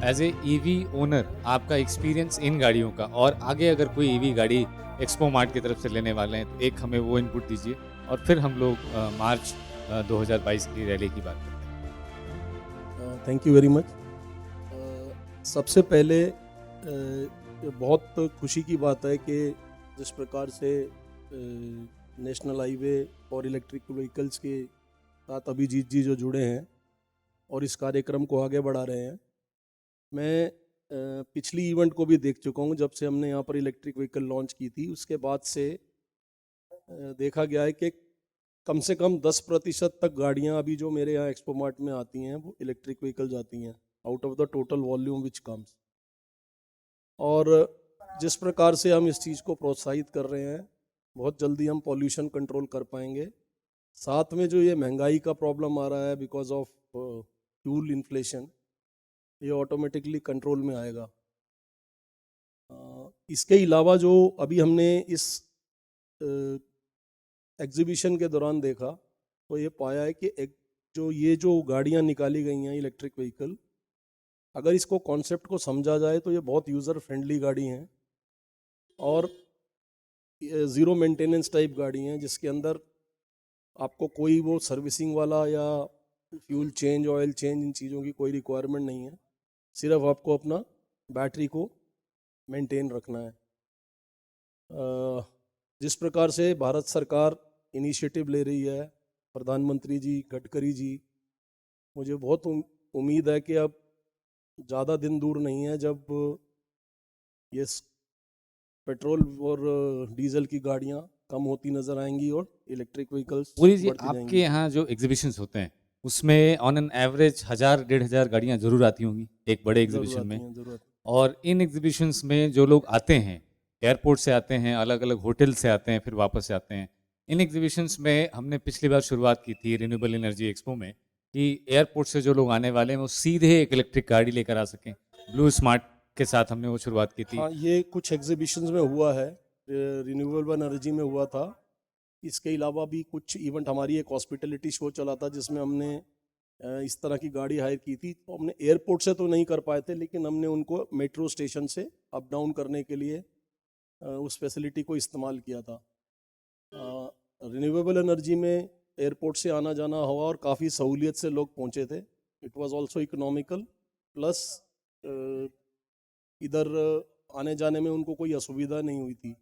As a EV owner आपका experience in गाड़ियों का, और आगे अगर कोई ईवी गाड़ी एक्सपो मार्ट की तरफ से लेने वाले हैं तो एक हमें वो इनपुट दीजिए, और फिर हम लोग मार्च 2022 की रैली की बात करते थैंक यू वेरी मच। सबसे पहले ये बहुत खुशी की बात है कि जिस प्रकार से नेशनल हाईवे और इलेक्ट्रिक व्हीकल्स के साथ अभिजीत जी जो जुड़े हैं और इस कार्यक्रम को आगे बढ़ा रहे हैं। मैं पिछली इवेंट को भी देख चुका हूँ, जब से हमने यहाँ पर इलेक्ट्रिक व्हीकल लॉन्च की थी उसके बाद से देखा गया है कि कम से कम 10% तक गाड़ियाँ अभी जो मेरे यहाँ एक्सपो मार्ट में आती हैं वो इलेक्ट्रिक व्हीकल्स आती हैं out of the total volume which comes. और जिस प्रकार से हम इस चीज़ को प्रोत्साहित कर रहे हैं, बहुत जल्दी हम पॉल्यूशन कंट्रोल कर पाएंगे। साथ में जो ये महंगाई का प्रॉब्लम आ रहा है बिकॉज ऑफ फ्यूल इन्फ्लेशन, ये ऑटोमेटिकली कंट्रोल में आएगा। इसके अलावा जो अभी हमने इस एग्जीबिशन के दौरान देखा तो ये पाया है कि जो गाड़ियाँ निकाली गई हैं इलेक्ट्रिक व्हीकल, अगर इसको कॉन्सेप्ट को समझा जाए तो ये बहुत यूज़र फ्रेंडली गाड़ी हैं और ज़ीरो मेंटेनेंस टाइप गाड़ी हैं, जिसके अंदर आपको कोई वो सर्विसिंग वाला या फ्यूल चेंज, ऑयल चेंज, इन चीज़ों की कोई रिक्वायरमेंट नहीं है। सिर्फ आपको अपना बैटरी को मेंटेन रखना है। जिस प्रकार से भारत सरकार इनिशिएटिव ले रही है, प्रधानमंत्री जी गडकरी जी, मुझे बहुत उम्मीद है कि अब ज़्यादा दिन दूर नहीं है जब ये पेट्रोल और डीजल की गाड़ियाँ कम होती नज़र आएंगी और इलेक्ट्रिक व्हीकल्स पूरी जी, बढ़ती आपके जाएंगी। यहाँ जो एग्जीबिशंस होते हैं उसमें ऑन एन एवरेज 1000-1500 गाड़ियाँ जरूर आती होंगी एक बड़े ज़रूर एग्जीबिशन आती में। हैं, ज़रूर आती और इन एग्जीबिशंस में जो लोग आते हैं, एयरपोर्ट से आते हैं, अलग अलग होटल से आते हैं, फिर वापस से आते हैं। इन एग्जीबिशंस में हमने पिछली बार शुरुआत की थी रिन्यूएबल एनर्जी एक्सपो में, कि एयरपोर्ट से जो लोग आने वाले हैं वो सीधे एक इलेक्ट्रिक गाड़ी लेकर आ सकें। ब्लू स्मार्ट के साथ हमने वो शुरुआत की थी। हाँ, ये कुछ एग्जीबिशंस में हुआ है, रिन्यूएबल एनर्जी में हुआ था। इसके अलावा भी कुछ इवेंट, हमारी एक हॉस्पिटलिटी शो चला था जिसमें हमने इस तरह की गाड़ी हायर की थी। तो हमने एयरपोर्ट से तो नहीं कर पाए थे, लेकिन हमने उनको मेट्रो स्टेशन से अप डाउन करने के लिए उस फैसिलिटी को इस्तेमाल किया था। रिन्यूएबल एनर्जी में एयरपोर्ट से आना जाना हुआ और काफ़ी सहूलियत से लोग पहुँचे थे। It was also economical, plus इधर आने जाने में उनको कोई असुविधा नहीं हुई थी।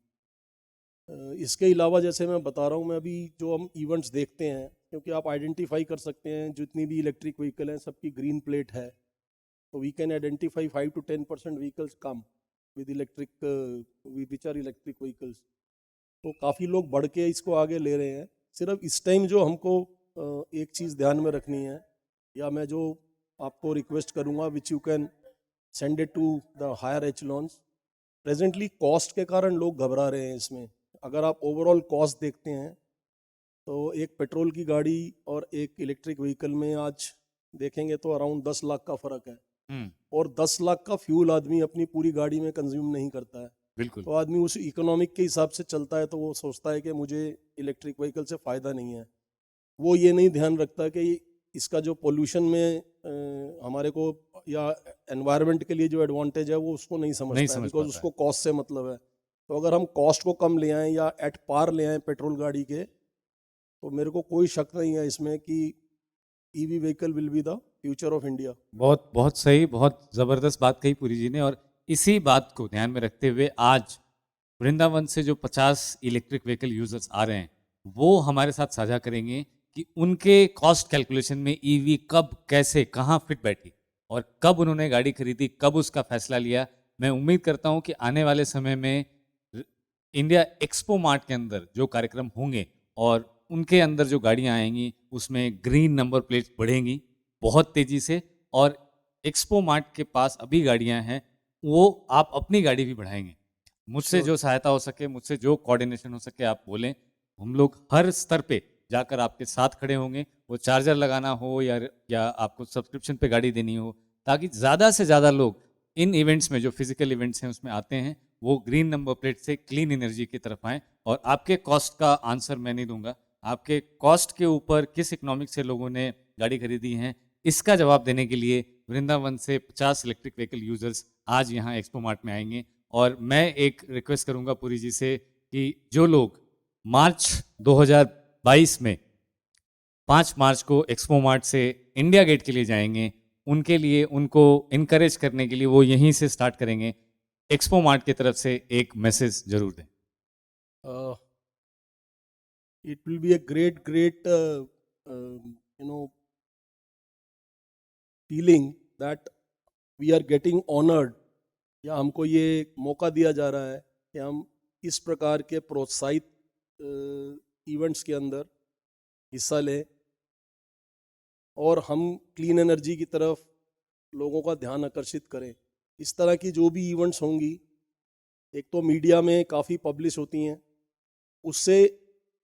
इसके अलावा जैसे मैं बता रहा हूँ, मैं अभी जो हम इवेंट्स देखते हैं, क्योंकि आप आइडेंटिफाई कर सकते हैं जितनी भी इलेक्ट्रिक व्हीकल हैं सबकी ग्रीन प्लेट है, तो we can identify 5 to 10% vehicles come with electric, which are electric vehicles. तो काफ़ी लोग बढ़ के इसको आगे ले रहे हैं। सिर्फ इस टाइम जो हमको एक चीज़ ध्यान में रखनी है, या मैं जो आपको रिक्वेस्ट करूँगा, which you can send it to the higher echelons. Presently cost के कारण लोग घबरा रहे हैं इसमें। अगर आप ओवरऑल कॉस्ट देखते हैं तो एक पेट्रोल की गाड़ी और एक इलेक्ट्रिक व्हीकल में आज देखेंगे तो अराउंड 10 लाख का फ़र्क है। और 10 लाख का फ्यूल आदमी अपनी पूरी गाड़ी में कंज्यूम नहीं करता है। बिल्कुल। तो आदमी उस इकोनॉमिक के हिसाब से चलता है, तो वो सोचता है कि मुझे इलेक्ट्रिक व्हीकल से फ़ायदा नहीं है। वो ये नहीं ध्यान रखता कि इसका जो पोल्यूशन में हमारे को या एनवायरनमेंट के लिए जो एडवांटेज है वो उसको नहीं समझता है, समझ बिकॉज पाता है। उसको कॉस्ट से मतलब है। तो अगर हम कॉस्ट को कम ले आएँ या एट पार ले आएँ पेट्रोल गाड़ी के, तो मेरे को कोई शक नहीं है इसमें कि EV vehicle will be the future of India. बहुत बहुत सही, बहुत ज़बरदस्त बात कही पुरी जी ने। और इसी बात को ध्यान में रखते हुए आज वृंदावन से जो 50 इलेक्ट्रिक व्हीकल यूजर्स आ रहे हैं वो हमारे साथ साझा करेंगे कि उनके कॉस्ट कैलकुलेशन में ईवी कब, कैसे, कहाँ फिट बैठी, और कब उन्होंने गाड़ी खरीदी, कब उसका फैसला लिया। मैं उम्मीद करता हूँ कि आने वाले समय में इंडिया एक्सपो मार्ट के अंदर जो कार्यक्रम होंगे और उनके अंदर जो गाड़ियाँ आएंगी उसमें ग्रीन नंबर प्लेट्स बढ़ेंगी बहुत तेज़ी से। और एक्सपो मार्ट के पास अभी गाड़ियाँ हैं, वो आप अपनी गाड़ी भी बढ़ाएंगे। मुझसे श्योर। जो सहायता हो सके, मुझसे जो कोऑर्डिनेशन हो सके आप बोलें। हम लोग हर स्तर पे जाकर आपके साथ खड़े होंगे, वो चार्जर लगाना हो या आपको सब्सक्रिप्शन पे गाड़ी देनी हो, ताकि ज़्यादा से ज़्यादा लोग इन इवेंट्स में, जो फिजिकल इवेंट्स हैं उसमें आते हैं, वो ग्रीन नंबर प्लेट से क्लीन एनर्जी की तरफ आएँ। और आपके कॉस्ट का आंसर मैं नहीं दूंगा, आपके कॉस्ट के ऊपर किस इकोनॉमिक से लोगों ने गाड़ी खरीदी है इसका जवाब देने के लिए वृंदावन से 50 इलेक्ट्रिक व्हीकल यूजर्स आज यहाँ एक्सपो मार्ट में आएंगे। और मैं एक रिक्वेस्ट करूंगा पुरी जी से कि जो लोग मार्च 2022 में 5 मार्च को एक्सपो मार्ट से इंडिया गेट के लिए जाएंगे, उनके लिए उनको इनकरेज करने के लिए वो यहीं से स्टार्ट करेंगे। एक्सपो मार्ट की तरफ से एक मैसेज जरूर दें। It will be a great feeling that we are getting honored, या हमको ये मौका दिया जा रहा है कि हम इस प्रकार के प्रोत्साहित इवेंट्स के अंदर हिस्सा लें और हम क्लीन एनर्जी की तरफ लोगों का ध्यान आकर्षित करें। इस तरह की जो भी इवेंट्स होंगी, एक तो मीडिया में काफ़ी पब्लिश होती हैं, उससे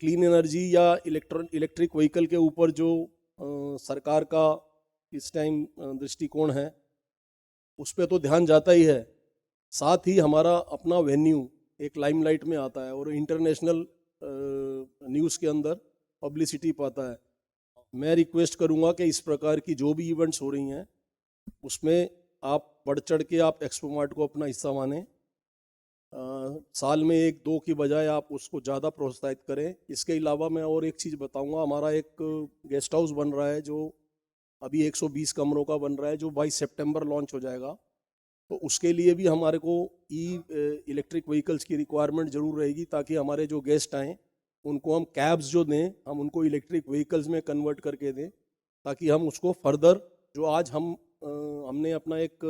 क्लीन एनर्जी या इलेक्ट्रिक व्हीकल के ऊपर जो सरकार का इस टाइम दृष्टिकोण है उस पर तो ध्यान जाता ही है, साथ ही हमारा अपना वेन्यू एक लाइमलाइट में आता है और इंटरनेशनल न्यूज़ के अंदर पब्लिसिटी पाता है। मैं रिक्वेस्ट करूंगा कि इस प्रकार की जो भी इवेंट्स हो रही हैं उसमें आप बढ़ चढ़ के आप एक्सपो मार्ट को अपना हिस्सा मानें। साल में 1-2 की बजाय आप उसको ज़्यादा प्रोत्साहित करें। इसके अलावा मैं और एक चीज़ बताऊंगा, हमारा एक गेस्ट हाउस बन रहा है जो अभी 120 कमरों का बन रहा है, जो 22 सितंबर लॉन्च हो जाएगा। तो उसके लिए भी हमारे को इलेक्ट्रिक व्हीकल्स की रिक्वायरमेंट ज़रूर रहेगी, ताकि हमारे जो गेस्ट आएँ उनको हम कैब्स जो दें हम उनको इलेक्ट्रिक व्हीकल्स में कन्वर्ट करके दें, ताकि हम उसको फर्दर जो आज हमने अपना एक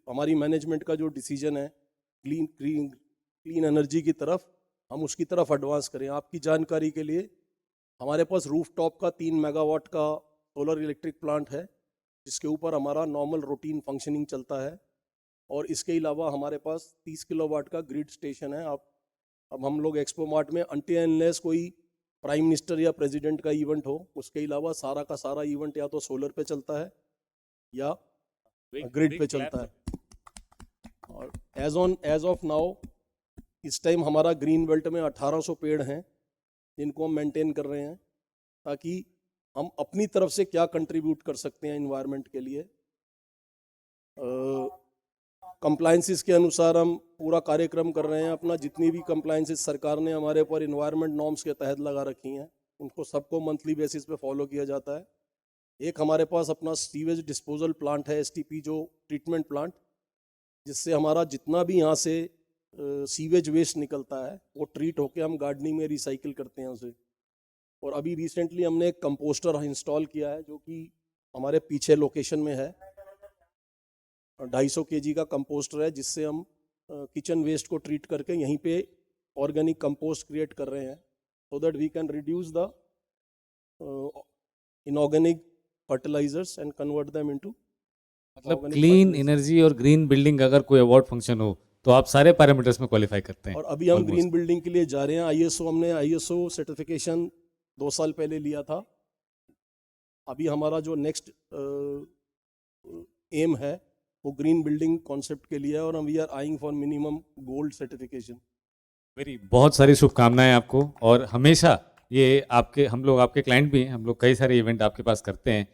हमारी मैनेजमेंट का जो डिसीजन है क्लीन एनर्जी की तरफ, हम उसकी तरफ एडवांस करें। आपकी जानकारी के लिए हमारे पास रूफटॉप का 3 मेगावाट का सोलर इलेक्ट्रिक प्लांट है, जिसके ऊपर हमारा नॉर्मल रूटीन फंक्शनिंग चलता है। और इसके अलावा हमारे पास 30 किलोवाट का ग्रिड स्टेशन है। अब हम लोग एक्सपो मार्ट में अनटिल अनलेस कोई प्राइम मिनिस्टर या प्रेसिडेंट का इवेंट हो, उसके अलावा सारा का सारा इवेंट या तो सोलर पे चलता है या ग्रिड पे चलता है। और एज ऑफ नाउ इस टाइम हमारा ग्रीन बेल्ट में 1800 पेड़ हैं जिनको हम मेंटेन कर रहे हैं, ताकि हम अपनी तरफ से क्या कंट्रीब्यूट कर सकते हैं इन्वायरमेंट के लिए। कंप्लायंसेस के अनुसार हम पूरा कार्यक्रम कर रहे हैं अपना। जितनी भी कंप्लायंसेस सरकार ने हमारे ऊपर इन्वायरमेंट नॉर्म्स के तहत लगा रखी हैं, उनको सबको मंथली बेसिस पे फॉलो किया जाता है। एक हमारे पास अपना सीवेज डिस्पोजल प्लांट है, STP जो ट्रीटमेंट प्लांट, जिससे हमारा जितना भी यहाँ से सीवेज वेस्ट निकलता है वो ट्रीट होके हम गार्डनिंग में रिसाइकिल करते हैं उसे। और अभी रिसेंटली हमने एक कंपोस्टर इंस्टॉल किया है जो कि हमारे पीछे लोकेशन में है। 250 kg का कंपोस्टर है, जिससे हम किचन वेस्ट को ट्रीट करके यहीं पे ऑर्गेनिक कंपोस्ट क्रिएट कर रहे हैं, so that we can reduce the inorganic fertilisers and convert them into. मतलब क्लीन एनर्जी और ग्रीन बिल्डिंग अगर कोई अवार्ड फंक्शन हो तो आप सारे पैरामीटर्स में क्वालिफाई करते हैं। और अभी हम ग्रीन बिल्डिंग के लिए जा रहे हैं। हमने ISO सर्टिफिकेशन 2 साल पहले लिया था। अभी हमारा जो नेक्स्ट एम है वो ग्रीन बिल्डिंग कॉन्सेप्ट के लिए है, और हम we are eyeing for minimum gold certification. बहुत सारी शुभकामनाएं आपको। और हमेशा ये हम लोग आपके क्लाइंट भी हैं, हम लोग कई सारे इवेंट आपके पास करते हैं।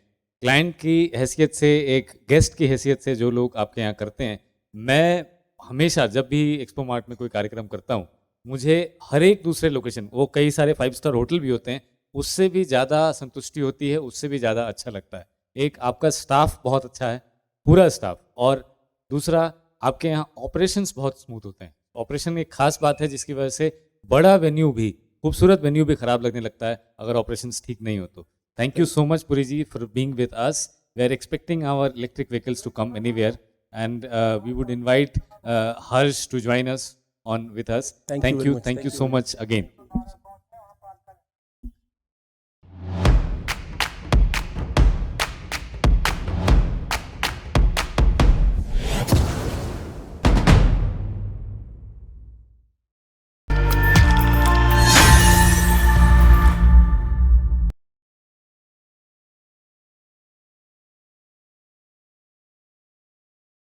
क्लाइंट की हैसियत से, एक गेस्ट की हैसियत से जो लोग आपके यहाँ करते हैं, मैं हमेशा जब भी एक्सपो मार्ट में कोई कार्यक्रम करता हूँ, मुझे हर एक दूसरे लोकेशन, वो कई सारे 5 स्टार होटल भी होते हैं, उससे भी ज़्यादा संतुष्टि होती है, उससे भी ज़्यादा अच्छा लगता है। एक आपका स्टाफ बहुत अच्छा है, पूरा स्टाफ, और दूसरा आपके यहाँ ऑपरेशंस बहुत स्मूथ होते हैं। ऑपरेशन एक खास बात है जिसकी वजह से बड़ा वेन्यू भी, खूबसूरत वेन्यू भी खराब लगने लगता है अगर ऑपरेशंस ठीक नहीं हो तो। Thank you so much, Puri ji, for being with us. We are expecting our electric vehicles to come anywhere, and we would invite Harsh to join us with us. Thank you so much again.